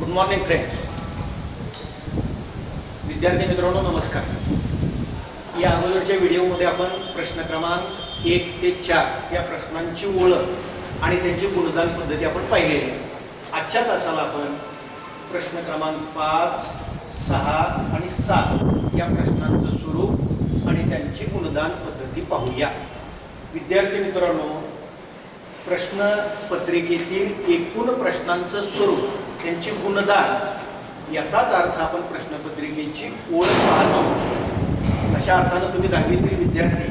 Good morning friends. विद्यार्थी मित्रांनो नमस्कार. या अगोदरच्या व्हिडिओमध्ये आपण प्रश्न क्रमांक 1 ते 4 या प्रश्नांची ओळख आणि त्यांची गुणदान पद्धती आपण पाहिलेली आहे. आजच्या तासाला आपण प्रश्न क्रमांक 5, 6 आणि 7 या प्रश्नांचं स्वरूप आणि त्यांची गुणदान पद्धती पाहूया. विद्यार्थी मित्रांनो, प्रश्न पत्रिकेतील एकूण प्रश्नांचं स्वरूप त्यांची गुणदान याचाच अर्थ आपण प्रश्नपत्रिकेची ओळख पाहतो. अशा अर्थानं तुम्ही 10वीतील विद्यार्थी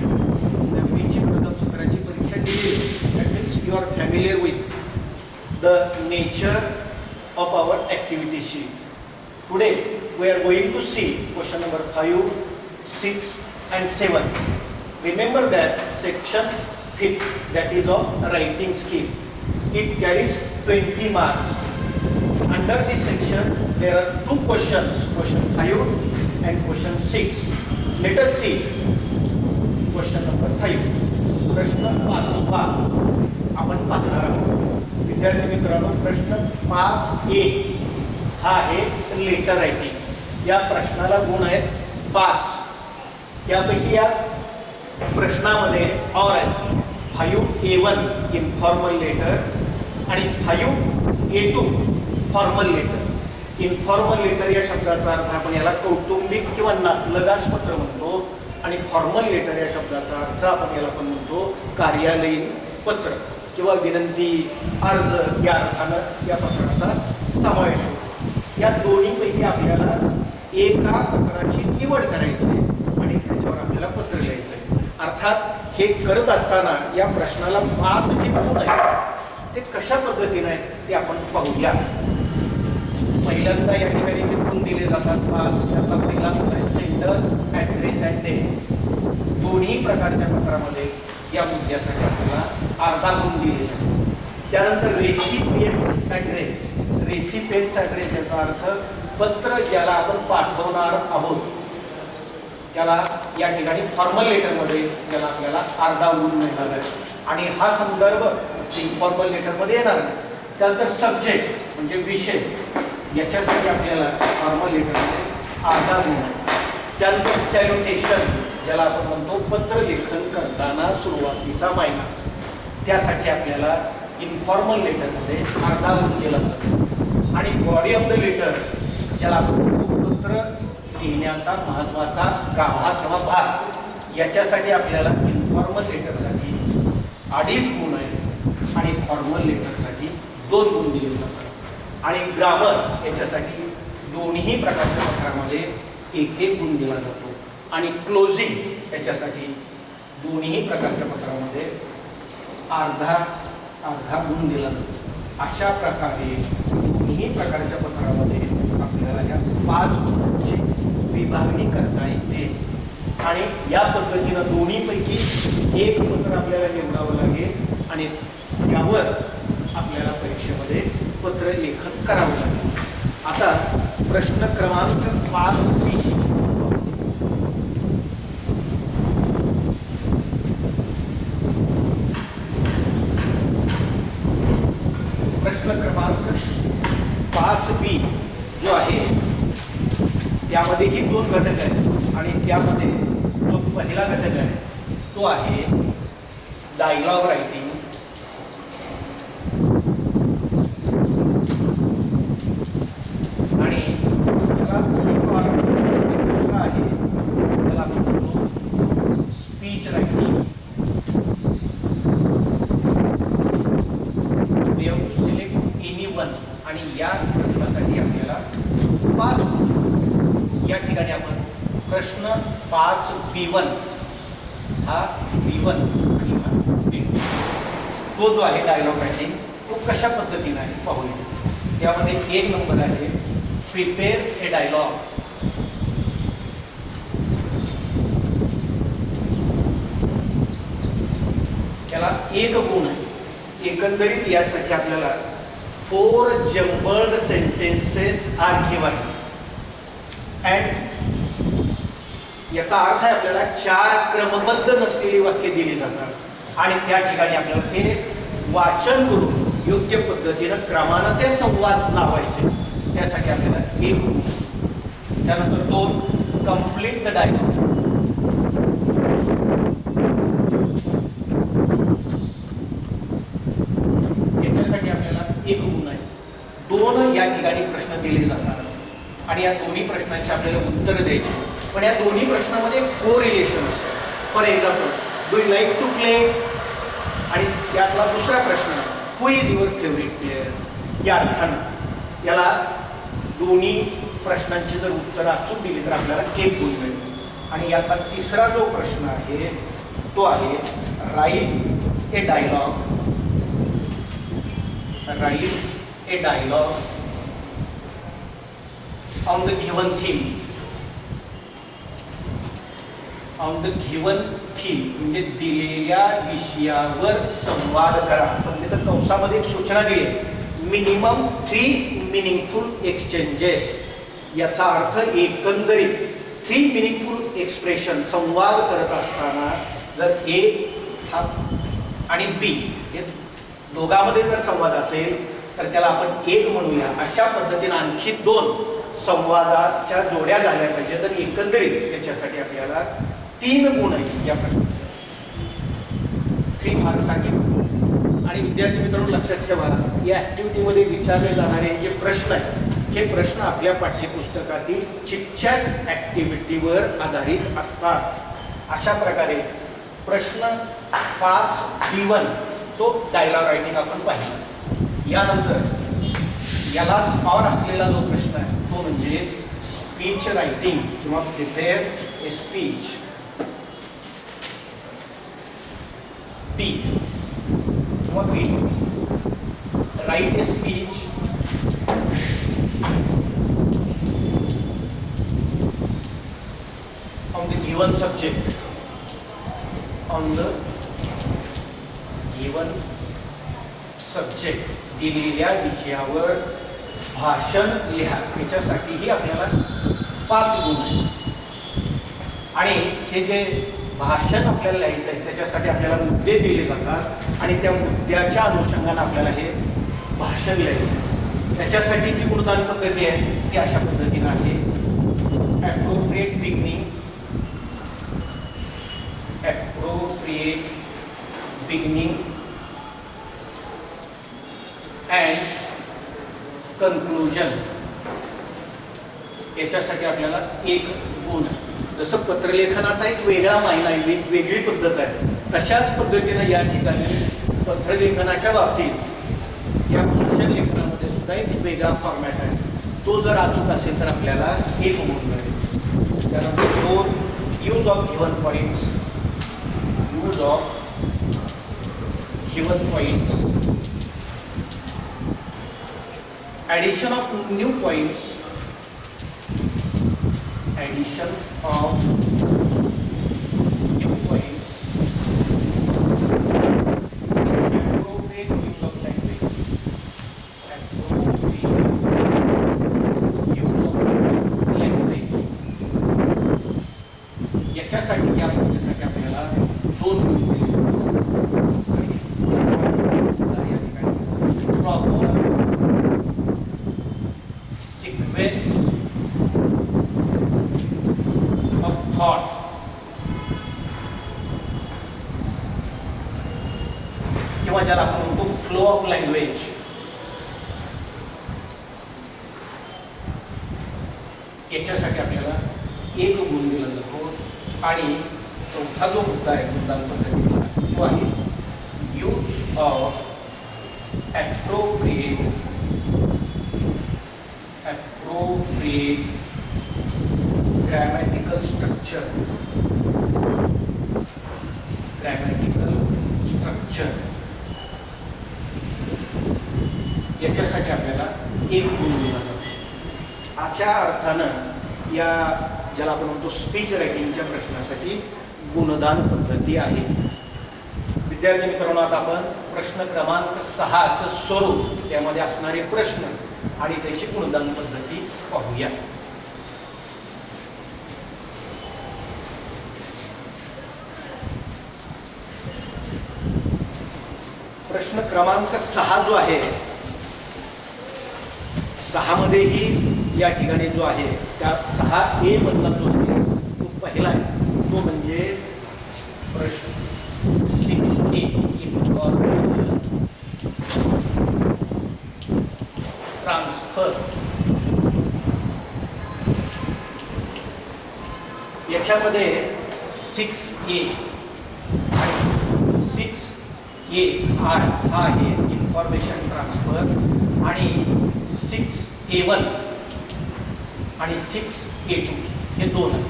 9वीची प्रथम सत्राची परीक्षा दिली. That means you are familiar with the nature of our activity sheet. Today we are going to see question number 5, 6 and 7. Remember that section 5th, that is of writing skill. It carries 20 marks. Under this section there are two questions, question 5 and question 6. Let us see question number 5. प्रश्न 5 आपण पाहणार आहोत. विद्यार्थी मित्रांनो, प्रश्न 5A हा आहे letter writing. या प्रश्नाला गुण आहेत 5. त्यापैकी या प्रश्नामध्ये और आहे 5A1 इन्फॉर्मल लेटर आणि 5A2 formal letter. Informal letter या शब्दाचा अर्थ आपण याला कौटुंबिक किंवा नातलगास पत्र म्हणतो आणि फॉर्मल लेटर या शब्दाचा अर्थ आपण याला पण म्हणतो कार्यालयीन पत्र किंवा विनंती, अर्ज या अर्थानं या पत्राचा समावेश होतो. या दोन्हीपैकी आपल्याला एका पत्राची निवड करायची आहे आणि त्याच्यावर आपल्याला पत्र लिहायचं आहे. अर्थात हे करत असताना या प्रश्नाला 5 जे गुण आहेत ते कशा पद्धतीने आहेत ते आपण पाहूया. पहिल्यांदा या ठिकाणी जे गुण दिले जातात 5, त्याचा पहिला गुण आहे सेंडर्स ॲड्रेस अँड डेट. दोन्ही प्रकारच्या पत्रामध्ये या मुद्द्यासाठी आपल्याला अर्धा गुण दिलेला आहे. त्यानंतर रेसिपिएंट्स ॲड्रेस. रेसिपिएंट्स ॲड्रेस याचा अर्थ पत्र ज्याला आपण पाठवणार आहोत त्याला या ठिकाणी फॉर्मल लेटरमध्ये त्याला आपल्याला अर्धा गुण मिळणार आहे आणि हा संदर्भ इन्फॉर्मल लेटरमध्ये येणार नाही. त्यानंतर सब्जेक्ट म्हणजे विषय याच्यासाठी आपल्याला फॉर्मल लेटरमध्ये अर्धा गुण आहे. त्यानंतर सॅल्युटेशन ज्याला आपण म्हणतो पत्र लेखन करताना सुरुवातीचा मायना, त्यासाठी आपल्याला इन्फॉर्मल लेटरमध्ये अर्धा गुण दिला जातो. आणि बॉडी ऑफ द लेटर ज्याला आपण म्हणतो पत्र लिहिण्याचा महत्त्वाचा गाभा किंवा भाग, याच्यासाठी आपल्याला इन्फॉर्मल लेटरसाठी 2.5 गुण आहेत आणि फॉर्मल लेटरसाठी 2 गुण दिले जातात. आणि ग्रामर याच्यासाठी दोन्ही प्रकारच्या पत्रामध्ये 1-1 गुण दिला जातो. आणि क्लोजिंग याच्यासाठी दोन्ही प्रकारच्या पत्रामध्ये अर्धा गुण दिला जातो. अशा प्रकारे दोन्ही प्रकारच्या पत्रामध्ये आपल्याला या 5 गुणांची विभागणी करता येते आणि या पद्धतीनं दोन्हीपैकी एक पत्र आपल्याला निवडावं लागेल आणि त्यावर आपल्याला परीक्षेमध्ये पत्र लेखन करावं लागेल. आता प्रश्न क्रमांक 5B. प्रश्न क्रमांक 5B जो आहे त्यामध्येही 2 घटक आहेत आणि त्यामध्ये जो पहिला घटक आहे तो आहे डायलॉग रायटिंग आणि त्याला दुसरा आहे त्याला आपण म्हणतो speech writing. We have to select any one आणि या घटकासाठी आपल्याला 5 या ठिकाणी आपण प्रश्न 5B1 हा B1 आणि हा B2 तो जो आहे डायलॉग रायटिंग तो कशा पद्धतीने आहे पाहूया. त्यामध्ये 1 नंबर आहे प्रिपेअर ए डायलॉग. त्याला 1 गुण आहे. एकंदरीत यासाठी आपल्याला 4 jumbled sentences are given and याचा अर्थ आहे आपल्याला 4 क्रमबद्ध नसलेली वाक्य दिली जातात आणि त्या ठिकाणी आपल्याला ते वाचन करून योग्य पद्धतीनं क्रमानं ते संवाद लावायचे. त्यासाठी आपल्याला 1 गुण. त्यानंतर 2 कंप्लीट द डायलॉग. याच्यासाठी आपल्याला 1 गुण आहे. 2 या ठिकाणी प्रश्न दिले जातात आणि या दोन्ही प्रश्नांची आपल्याला उत्तर द्यायची. पण या दोन्ही प्रश्नामध्ये को रिलेशन असतं. For example, do you like to play, आणि त्यातला दुसरा प्रश्न, who is your favourite player. या अर्थानं याला दोन्ही प्रश्नांची जर उत्तरं अचूक दिली तर आपल्याला 1 गुण मिळेल. आणि यातला तिसरा जो प्रश्न आहे तो आहे write a dialogue. Write a dialogue on the given theme. On the given theme म्हणजे दिलेल्या विषयावर संवाद करा. पण तिथं कंसामध्ये एक सूचना दिली, मिनिमम 3 मिनिंगफुल एक्सचेंजेस. याचा अर्थ एकंदरीत 3 मिनिंगफुल एक्सप्रेशन संवाद करत असताना जर ए हा आणि बी हे दोघांमध्ये जर संवाद असेल तर त्याला आपण 1 म्हणूया. अशा पद्धतीने आणखी 2 संवादाच्या जोड्या झाल्या पाहिजे. तर एकंदरीत त्याच्यासाठी आपल्याला 3 गुण आहेत या प्रश्नाचे. 3 मार्क्ससाठी. आणि विद्यार्थी मित्रांनो लक्षात ठेवा, या ॲक्टिव्हिटीमध्ये विचारले जाणारे जे प्रश्न आहेत हे प्रश्न आपल्या पाठ्यपुस्तकातील चिटचॅट ॲक्टिव्हिटीवर आधारित असतात. अशा प्रकारे प्रश्न 5B1 तो डायलॉग रायटिंग आपण पाहिला. यानंतर यालाच पावर असलेला जो प्रश्न आहे तो म्हणजे स्पीच रायटिंग किंवा प्रिपेअर ए स्पीच. P किंवा P, write a speech on the given subject. On the given subject, दिलेल्या विषयावर भाषण लिहा. याच्यासाठीही आपल्याला 5 गुण आहेत. आणि हे जे भाषण आपल्याला लिहायचं आहे त्याच्यासाठी आपल्याला मुद्दे दिले जातात आणि त्या मुद्द्याच्या अनुषंगाने आपल्याला हे भाषण लिहायचं आहे. त्याच्यासाठी जी गुणदान पद्धती आहे ती अशा पद्धतीने आहे. Appropriate beginning, appropriate beginning and conclusion. याच्यासाठी आपल्याला 1 गुण. जसं पत्रलेखनाचा एक वेगळा मायना आहे, वेगळी पद्धत आहे, तशाच पद्धतीनं या ठिकाणी पत्रलेखनाच्या बाबतीत या भाषण लेखनामध्ये सुद्धा एक वेगळा फॉर्मॅट आहे. तो जर अचूक असेल तर आपल्याला 1 गुण मिळेल. त्यानंतर 2 use of given points. Use of given points, addition of new points, addition of new points, appropriate use of language, appropriate use of language. याच्यासाठी या पद्धतीसाठी आपल्याला 2 गुण दिले. प्रॉपर सिक्वेन्स ऑफ थॉट किंवा ज्याला आपण म्हणतो फ्लो ऑफ लँग्वेज. याच्यासाठी आपल्याला 1 गुण दिला जातो. आणि चौथा जो मुद्दा आहे गुणदान पद्धतीचा तो आहे use of appropriate grammatical structure. याच्यासाठी आपल्याला 1 गुण दिला जातो. अशा अर्थानं या ज्याला आपण म्हणतो स्पीच रायटिंगच्या प्रश्नासाठी गुणदान पद्धती आहे. विद्यार्थी मित्रांनो, आता आपण प्रश्न क्रमांक 6चं स्वरूप, त्यामध्ये असणारे प्रश्न आणि त्याची गुणदान पद्धती पाहूया. प्रश्न क्रमांक 6 जो आहे, 6मध्येही या ठिकाणी जो आहे त्या 6A मधला जो आहे तो पहिला आहे, तो म्हणजे प्रश्न 6A इन्फॉर्मेशन ट्रान्सफर. याच्यामध्ये 6A आणि 6A हा आहे इन्फॉर्मेशन ट्रान्सफर आणि 6A1 आणि 6A2 हे दोन आहेत.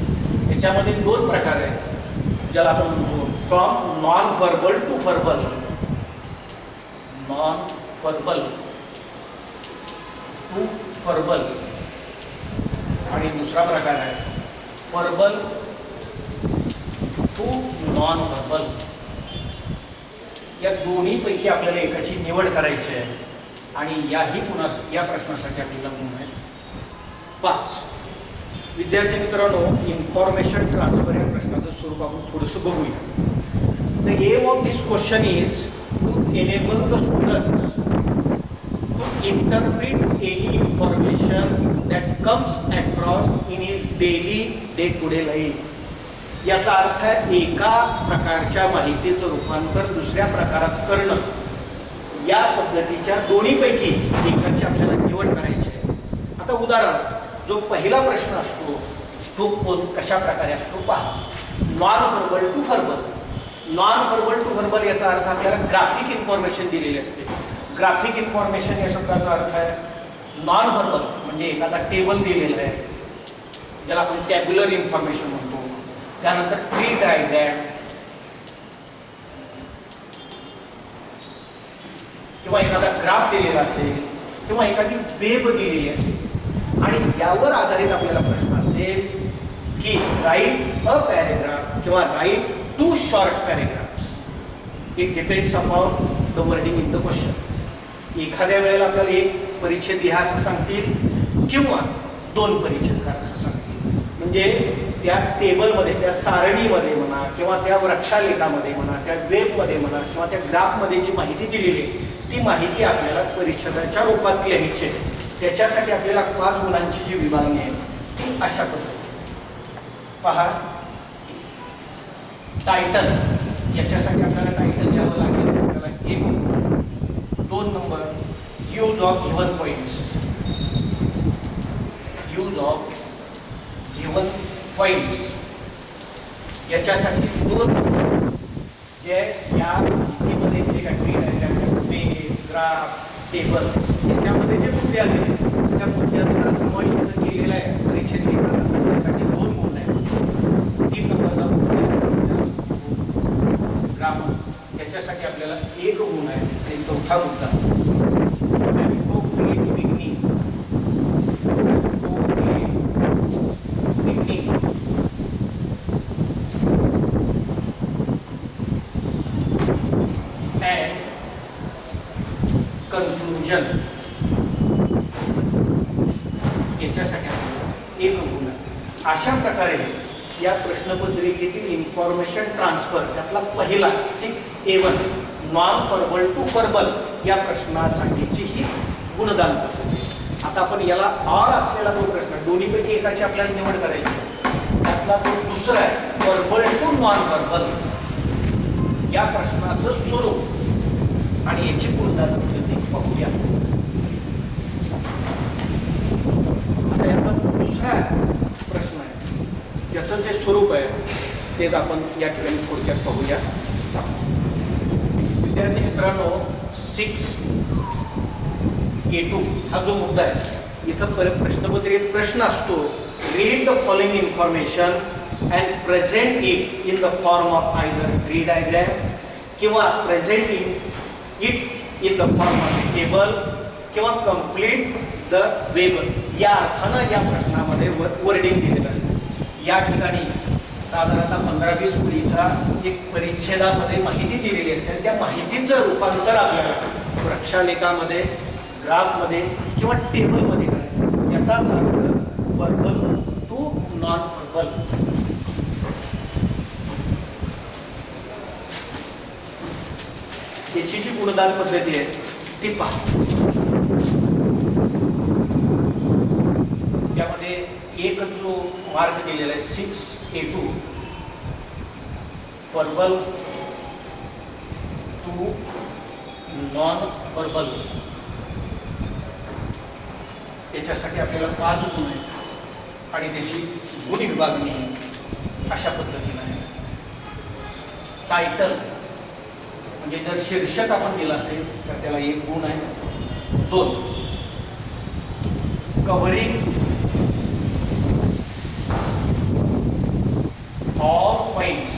याच्यामध्ये दोन प्रकार आहेत ज्याला आपण म्हणतो from non verbal to verbal. Non verbal to verbal आणि दुसरा प्रकार आहे व्हर्बल टू नॉन व्हर्बल. या दोन्हीपैकी आपल्याला एकाची निवड करायची आहे आणि या प्रश्नासाठी आपल्याला गुण आहे 5. विद्यार्थी मित्रांनो, इन्फॉर्मेशन ट्रान्सफर या प्रश्नाचं स्वरूप आपण थोडंसं बघूया. The aim of this question is to enable the students to interpret any information that comes across in his daily day to day life. याचा अर्थ आहे एका प्रकारच्या माहितीचं रूपांतर दुसऱ्या प्रकारात करणं. या पद्धतीच्या दोन्हीपैकी एकाची आपल्याला निवड करायची आहे. आता उदाहरण, जो पहिला प्रश्न असतो तो कशा प्रकारे असतो पहा. Non verbal to verbal. Non verbal to verbal याचा अर्थ आपल्याला ग्राफिक इन्फॉर्मेशन दिलेली असते. ग्राफिक इन्फॉर्मेशन या शब्दाचा अर्थ आहे नॉन व्हर्बल म्हणजे एखादा टेबल दिलेला आहे ज्याला आपण टॅब्युलर इन्फॉर्मेशन म्हणतो. त्यानंतर ट्री डायग्रॅम किंवा एखादा ग्राफ दिलेला असेल किंवा एखादी वेब दिलेली असेल आणि यावर आधारित आपल्याला प्रश्न असेल की राईट अ पॅरेग्राफ किंवा write 2 short paragraphs. It depends upon the wording in the question. एखाद्या वेळेला आपल्याला एक परिच्छेद लिहा असं सांगतील किंवा 2 परिच्छेद करा असं सांगतील. म्हणजे त्या टेबलमध्ये, त्या सारणीमध्ये म्हणा किंवा त्या वृक्षालेखामध्ये म्हणा, त्या वेबमध्ये म्हणा किंवा त्या ग्राफमध्ये जी माहिती दिलेली आहे ती माहिती आपल्याला परिच्छेदाच्या रूपात लिहायची आहे. त्याच्यासाठी आपल्याला 5 गुणांची जी विभागणी आहे ती अशा पद्धतीने पहा. टायटल, याच्यासाठी आपल्याला टायटल लिहावं लागेल. आपल्याला 1. 2 number use of given points. Use of given points याच्यासाठी 2 जे या माहितीमध्ये जे काही ग्राफ टेबल याच्यामध्ये जे मुद्दे आले त्या मुद्द्यांचा समावेश केलेला आहे परिच्छेद त्यासाठी 2 गुण आहेत. 3 नंबरचा ग्रामर याच्यासाठी आपल्याला 1 गुण आहे. आणि 4था मुद्दा कन्क्लुजन याच्यासाठी 1 गुण. अशा प्रकारे या प्रश्नपत्रिकेतील इन्फॉर्मेशन ट्रान्सफर त्यातला पहिला 6A1 non verbal to verbal या प्रश्नासाठीची ही गुणदान पद्धती. आता आपण याला ऑर असलेला तो प्रश्न दोन्हीपैकी एकाची आपल्याला निवड करायची. त्यातला तो दुसरा आहे व्हर्बल टू नॉन व्हर्बल या प्रश्नाचं स्वरूप आणि याची गुणदान पद्धती पाहूया. आता याचा दुसरा प्रश्न आहे त्याचं जे स्वरूप आहे तेच आपण या ठिकाणी थोडक्यात पाहूया. विद्यार्थी मित्रांनो, 6A2 हा जो मुद्दा आहे इथं प्रश्नपत्रिकेत प्रश्न असतो read the following information and present it in the form of either tree diagram किंवा present it in the form of table किंवा कम्प्लीट द वेब. या अर्थानं या प्रश्नामध्ये वर्डिंग दिलेलं असतं. या ठिकाणी साधारणतः 15-20 ओळीचा एक परिच्छेदामध्ये माहिती दिलेली असते. त्या माहितीचं रूपांतर आपल्याला वृक्षालेखामध्ये, ग्राफमध्ये किंवा टेबलमध्ये करायचं. याचाच अर्थ व्हर्बल टू नॉन व्हर्बल. याची जी गुणदान पद्धती आहे ती पहा. त्यामध्ये एक जो मार्क दिलेला आहे 6A2 verbal to non verbal, त्याच्यासाठी आपल्याला 5 गुण आहेत आणि त्याची गुण विभागणी अशा पद्धतीने आहे. टायटल म्हणजे जर शीर्षक आपण दिलं असेल तर त्याला 1 गुण आहे. 2 कव्हरिंग ऑल पॉइंट्स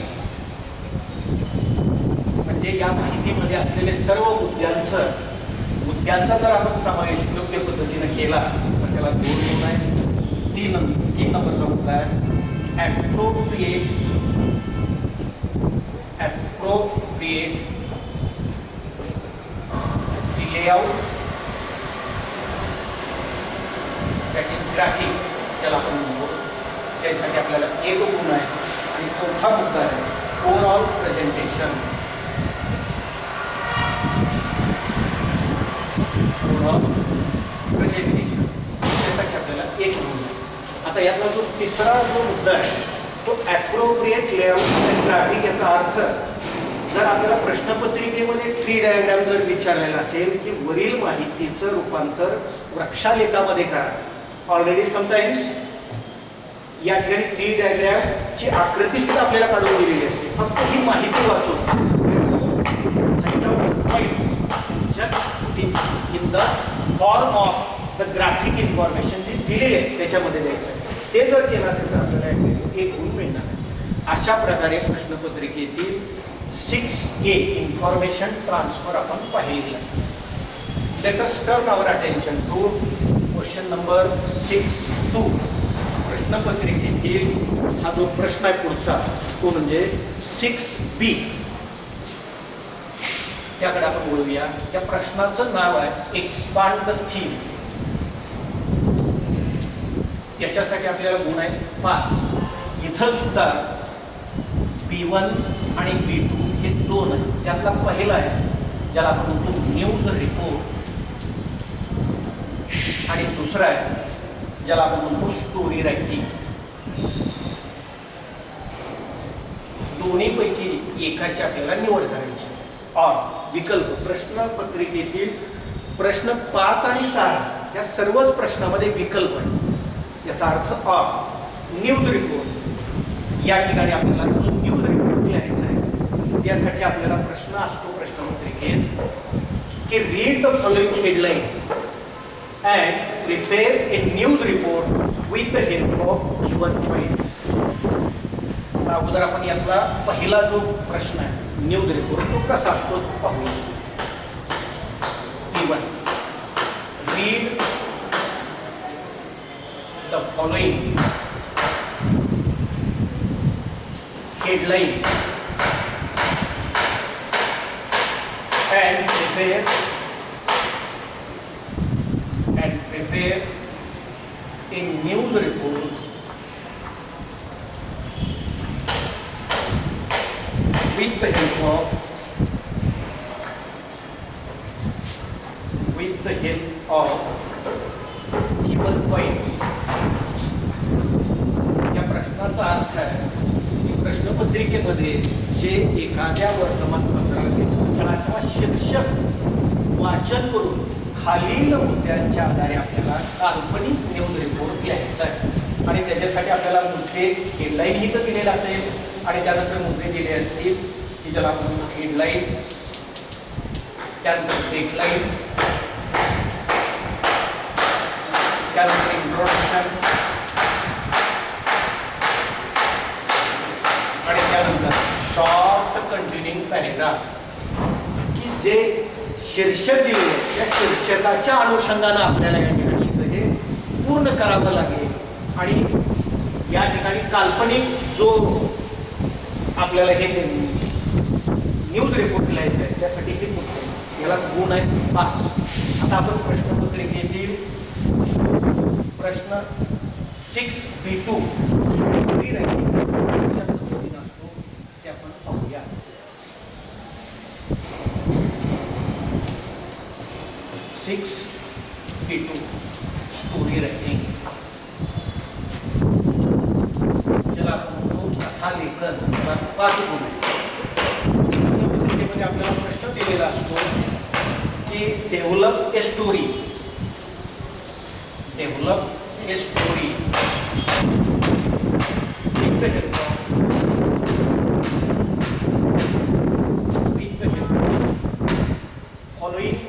म्हणजे या माहितीमध्ये असलेले सर्व मुद्द्यांचा जर आपण समावेश योग्य पद्धतीने केला तर त्याला 2 गुण आहे. 3 नंबरचा मुद्दा आहे appropriate layout that is graphic ज्याला आपण म्हणतो, त्यासाठी आपल्याला 1 गुण आहे. आणि 4था मुद्दा आहे ओव्हरऑल प्रेझेंटेशन. त्यासाठी आपल्याला 1 गुण आहे. आता यातला जो तिसरा जो मुद्दा आहे तो ॲप्रोप्रिएट लेआउट आणि ग्राफिक. याचा अर्थ जर आपल्याला प्रश्नपत्रिकेमध्ये ट्री डायग्राम जर विचारलेला असेल की वरील माहितीचं रूपांतर वृक्षालेखामध्ये करा. ऑलरेडी समटाइम्स या ठिकाणी ट्री डायग्रामची आकृती सुद्धा आपल्याला काढून दिलेली असते. फक्त ही माहिती वाचून just in the form of the graphic information जी दिलेली आहे त्याच्यामध्ये द्यायचं आहे. ते जर केलं असेल तर आपल्याला 1 गुण मिळणार आहे. अशा प्रकारे प्रश्नपत्रिकेतील 6A इन्फॉर्मेशन ट्रान्सफर आपण पाहिलेलं आहे. Let us turn our attention to question number 6.2. प्रश्नपत्रिकेतील हा जो प्रश्न आहे पुढचा तो म्हणजे 6B. त्याकडे आपण बोलूया. त्या प्रश्नाचं नाव आहे एक्सपांड द थीम. याच्यासाठी आपल्याला गुण आहे 5. इथं सुद्धा B1 आणि B2 हे 2 आहेत. त्यातला पहिला आहे ज्याला आपण म्हणतो न्यूज रिपोर्ट आणि दुसरा आहे ज्याला आपण म्हणतो स्टोरी रायटिंग. दोन्हीपैकी एकाची आपल्याला निवड करायची. और विकल्प प्रश्नपत्रिकेतील प्रश्न 5 आणि 6 या सर्वच प्रश्नामध्ये विकल्प आहे. याचा अर्थ न्यूज रिपोर्ट या ठिकाणी आपल्याला जो न्यूज रिपोर्ट लिहायचा आहे त्यासाठी आपल्याला प्रश्न असतो प्रश्नपत्रिकेत की read the following headline and prepare A news report with the help of given points. अगोदर आपण यातला पहिला जो प्रश्न आहे न्यूज रिपोर्ट तो कसा असतो पाहूया. B1 read the following headline and prepare a news report with the help of given points. या प्रश्नाचा अर्थ आहे की प्रश्नपत्रिकेमध्ये जे एखाद्या वर्तमानपत्राला किंवा शीर्षक वाचन करून खालील मुद्द्यांच्या आधारे आपल्याला काल्पनिक न्यूज रिपोर्ट लिहायचा आहे. आणि त्याच्यासाठी आपल्याला मुद्दे हेडलाईन ही तर दिलेला असेल आणि त्यानंतर मुद्दे दिले असतील की ज्याला आपण हेडलाईन, त्यानंतर डेडलाईन, त्यानंतर इंट्रोडक्शन आणि त्यानंतर शॉर्ट कंटिन्यूइंग पॅरेग्राफ. की जे शीर्षक दिलेले त्या शीर्षकाच्या अनुषंगानं आपल्याला या ठिकाणी हे पूर्ण करावं लागेल. आणि या ठिकाणी काल्पनिक जो आपल्याला हे न्यूज रिपोर्ट लिहायचं आहे त्यासाठी हे मुद्दे याला गुण आहे 5. आता आपण प्रश्नपत्रिकेतील प्रश्न 6B2 स्टोरी रायटिंग कशा पद्धतीने असतो ते आपण पाहूया. 6B2 story writing. 5 गुण आहेत. पत्रिकेमध्ये आपल्याला प्रश्न दिलेला असतो की develop a story. Develop a story with the help following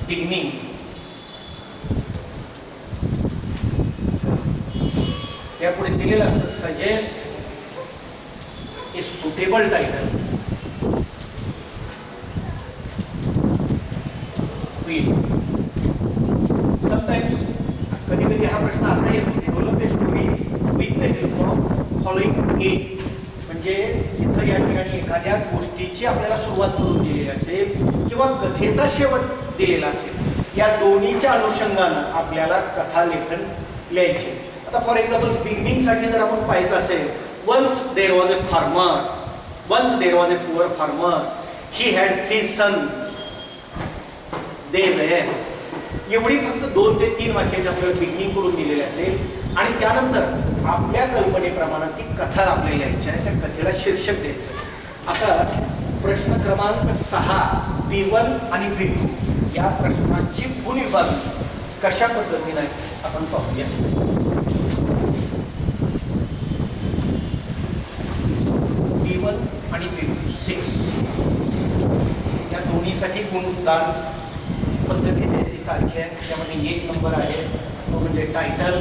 beginning. यापुढे दिलेलं असतं suggest a suitable title with. Sometimes कधी कधी हा प्रश्न असा येतो develop a story with the help of following at. म्हणजे इथं या ठिकाणी एखाद्या गोष्टीची आपल्याला सुरुवात करून दिलेली असेल किंवा कथेचा शेवट दिलेला असेल, या दोन्हीच्या अनुषंगानं आपल्याला कथा लेखन लिहायचे. आता फॉर एक्झाम्पल बिगिनिंगसाठी जर आपण पाहायचं असेल, once there was a farmer, once there was a poor farmer, he had 3 sons, they were. एवढी फक्त 2 ते 3 वाक्याची आपल्याला बिगिनिंग करून दिलेली असेल आणि त्यानंतर आपल्या कल्पनेप्रमाणे ती कथा आपल्याला लिहायची आहे. त्या कथेला शीर्षक द्यायचं. आता प्रश्न क्रमांक 6 B1 आणि B2 या प्रश्नांची गुण विभागणी कशा पद्धतीने आपण पाहूया. B1 आणि B2 6 या दोन्हीसाठी गुणदान पद्धती जी आहे ती सारखी आहे. त्यामध्ये 1 नंबर आहे तो म्हणजे टायटल.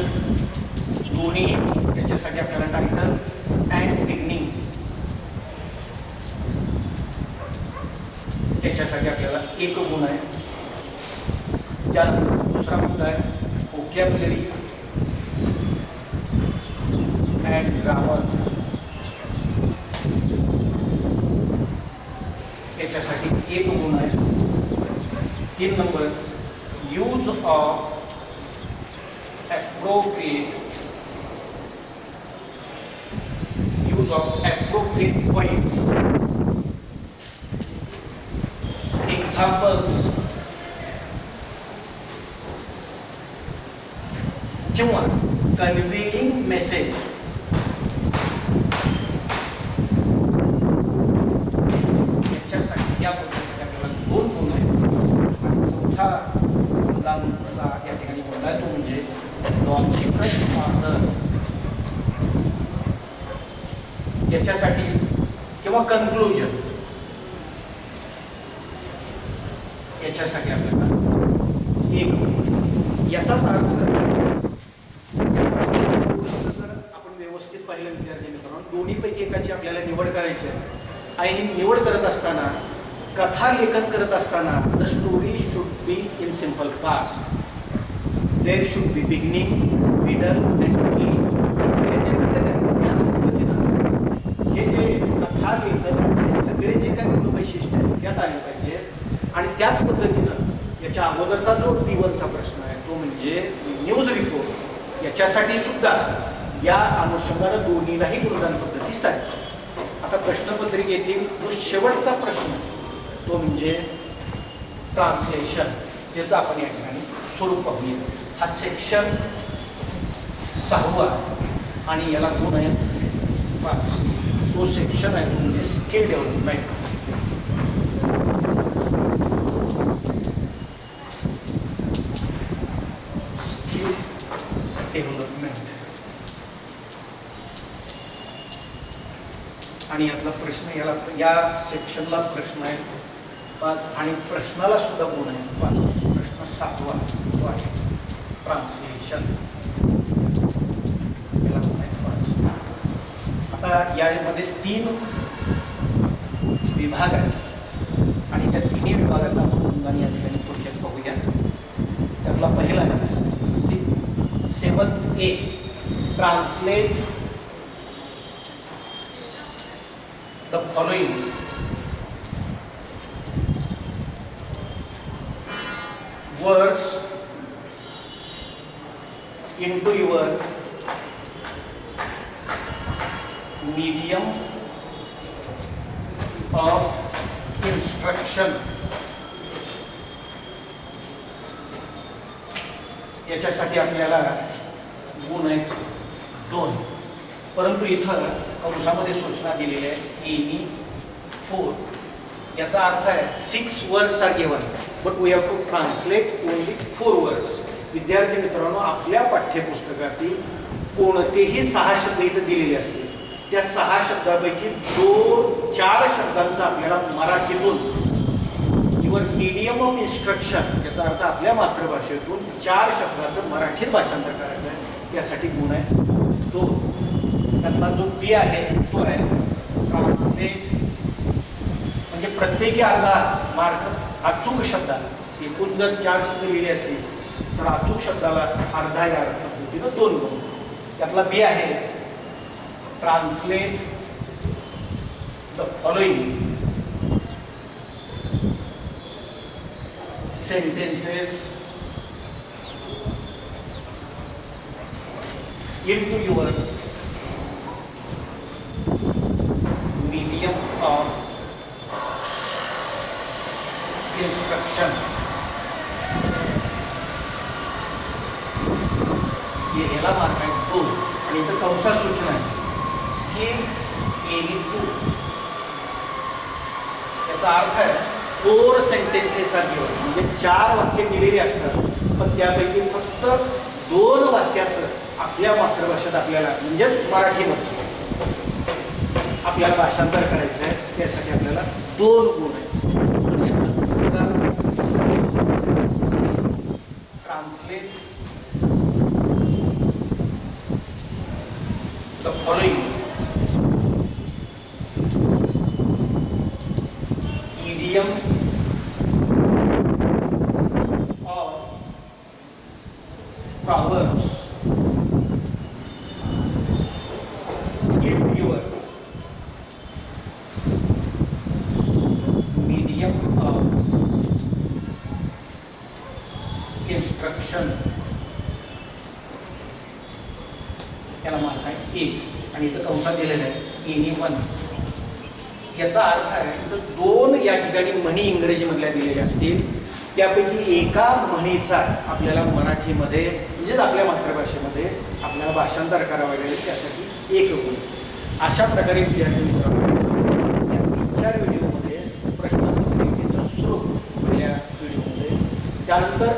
दोन्ही त्याच्यासाठी आपल्याला टायटल अँड बिगिनिंग त्याच्यासाठी आपल्याला 1 गुण आहे. त्यानंतर दुसरा मुद्दा आहे व्होकॅब्युलरी अँड ग्रामर. याच्यासाठी 1 गुण आहे. 3 number use of appropriate points, examples किंवा conveying message. याच्यासाठी या पद्धतीसाठी आपल्याला 2 गुण आहेत. चौथा मुलांचा या ठिकाणी बोलला तो म्हणजे लॉजिकल ऑर्डर. याच्यासाठी किंवा कन्क्लुजन याच्यासाठी आपल्याला 1. याचाच अर्थ जर आपण व्यवस्थित पाहिलं विद्यार्थी मित्रांनो, दोन्हीपैकी एकाची आपल्याला निवड करायची आहे आणि ही निवड करत असताना, कथा लेखन करत असताना the story should be in simple past. There should be beginning, middle and end. हे जे कथा लेखनाचे सगळे जे काही गुणवैशिष्ट्य आहेत त्यात आले पाहिजे. आणि त्याच पद्धतीनं याच्या अगोदरचा जो B1चा प्रश्न आहे तो म्हणजे न्यूज रिपोर्ट, याच्यासाठी सुद्धा या अनुषंगानं दोन्हीलाही गुणदान पद्धती सारखी. आता प्रश्नपत्रिकेतील जो शेवटचा प्रश्न तो म्हणजे ट्रान्सलेशन, ज्याचं आपण या ठिकाणी स्वरूप पाहूया. हा सेक्शन 6वा आणि याला गुण आहे 5. तो सेक्शन आहे म्हणजे स्किल डेव्हलपमेंट. स्किल डेव्हलपमेंट आणि यातला प्रश्न याला या सेक्शनला प्रश्न आहे 5 आणि प्रश्नाला सुद्धा गुण आहे 5. प्रश्न 7वा तो आहे ट्रान्सलेशन, याला गुण आहे 5. आता यामध्ये 3 विभाग आहेत आणि त्या 3 विभागाचा आपण गुणगान या ठिकाणी थोडक्यात पाहूया. त्यातला पहिला आहे 7A translate the following words into your medium of instruction. याच्यासाठी आपल्याला गुण आहेत 2. परंतु इथं कंसामध्ये सूचना दिलेली आहे एनी 4. याचा अर्थ आहे 6 words are given but we have to translate only 4 words. विद्यार्थी मित्रांनो, आपल्या पाठ्यपुस्तकातील कोणतेही 6 शब्द इथं दिलेले असतील, त्या 6 शब्दापैकी 4 शब्दांचा आपल्याला मराठीतून युअर मीडियम ऑफ इन्स्ट्रक्शन, याचा अर्थ आपल्या मातृभाषेतून 4 शब्दाचं मराठीत भाषांतर करायचं आहे. त्यासाठी गुण आहे तो. त्यातला जो बी आहे तो आहे ट्रान्सलेट, म्हणजे प्रत्येकी अर्धा मार्क अचूक शब्दाला. एकूण जर 4 शब्द लिहिले असतील तर अचूक शब्दाला अर्धा या पद्धतीनं 2 गुण. त्यातला बी आहे translate the following sentences into your medium of instruction. ये याला मार्क आहे 2 आणि इथं कंसात सूचना आहे की एनी 2. याचा अर्थ आहे 4 sentences आर गिवन, म्हणजे 4 वाक्य दिलेली असतात, पण त्यापैकी फक्त 2 वाक्याचं आपल्या मातृभाषेत आपल्याला म्हणजेच मराठीमध्ये आपल्याला भाषांतर करायचं आहे. त्यासाठी आपल्याला 2 गुण आहेत. Translate the following idiom or proverbs in your medium of instruction. याला मार्क आहे 1 आणि इथं कंसात दिलेलं आहे एनी 1. याचा अर्थ आहे तर 2 या ठिकाणी म्हणी इंग्रजीमधल्या दिलेल्या असतील, त्यापैकी एका म्हणीचा आपल्याला मराठीमध्ये म्हणजेच आपल्या मातृभाषेमध्ये आपल्याला भाषांतर करावं लागेल. त्यासाठी 1 गुण. अशा प्रकारे विद्यार्थी मित्रांनो, या 4 व्हिडिओमध्ये प्रश्नपत्रिकेचं स्वरूप पहिल्या व्हिडिओमध्ये, त्यानंतर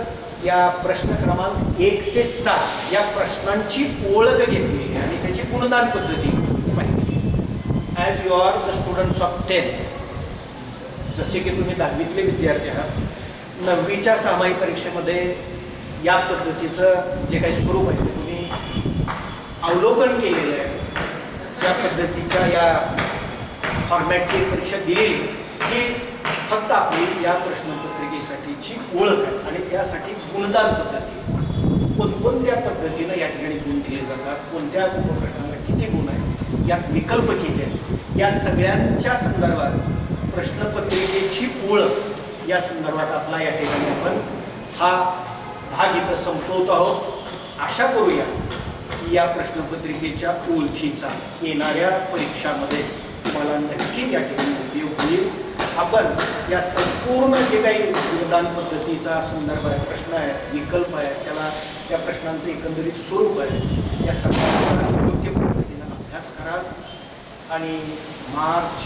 या प्रश्न क्रमांक 1 ते 7 या प्रश्नांची ओळख घेतली आणि त्याची गुणदान पद्धती पाहिली. As you are the students of 10th, जसे की तुम्ही 10वीतले विद्यार्थी आहात, 9वीच्या सामायिक परीक्षेमध्ये या पद्धतीचं जे काही स्वरूप आहे ते तुम्ही अवलोकन केलेलं आहे. त्या पद्धतीच्या या फॉर्मॅटची परीक्षा दिलेली ही फक्त आपली या प्रश्नपत्रिकेसाठीची ओळख आहे आणि त्यासाठी गुणदान पद्धती कोणकोणत्या पद्धतीनं या ठिकाणी गुण दिले जातात, कोणत्या उपप्रश्नाला किती गुण आहे, यात विकल्प किती आहेत, या सगळ्यांच्या संदर्भात प्रश्नपत्रिकेची ओळख या संदर्भात आपला या ठिकाणी आपण हा भाग इथं संपवत आहोत. आशा करूया की या प्रश्नपत्रिकेच्या ओळखीचा येणाऱ्या परीक्षामध्ये तुम्हाला नक्की या ठिकाणी उपयोग होईल. आपण या संपूर्ण जे काही गुणदान पद्धतीचा संदर्भ आहे, प्रश्न आहे, विकल्प आहे, त्याला त्या प्रश्नांचं एकंदरीत स्वरूप आहे, या सर्वांचा योग्य पद्धतीनं अभ्यास करा आणि मार्च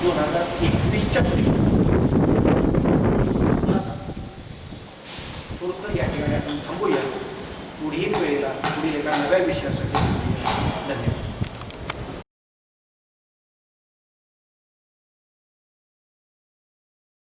2021च्या या ठिकाणी आपण थांबूया. पुढील वेळेला पुढील एका नव्या विषयासाठी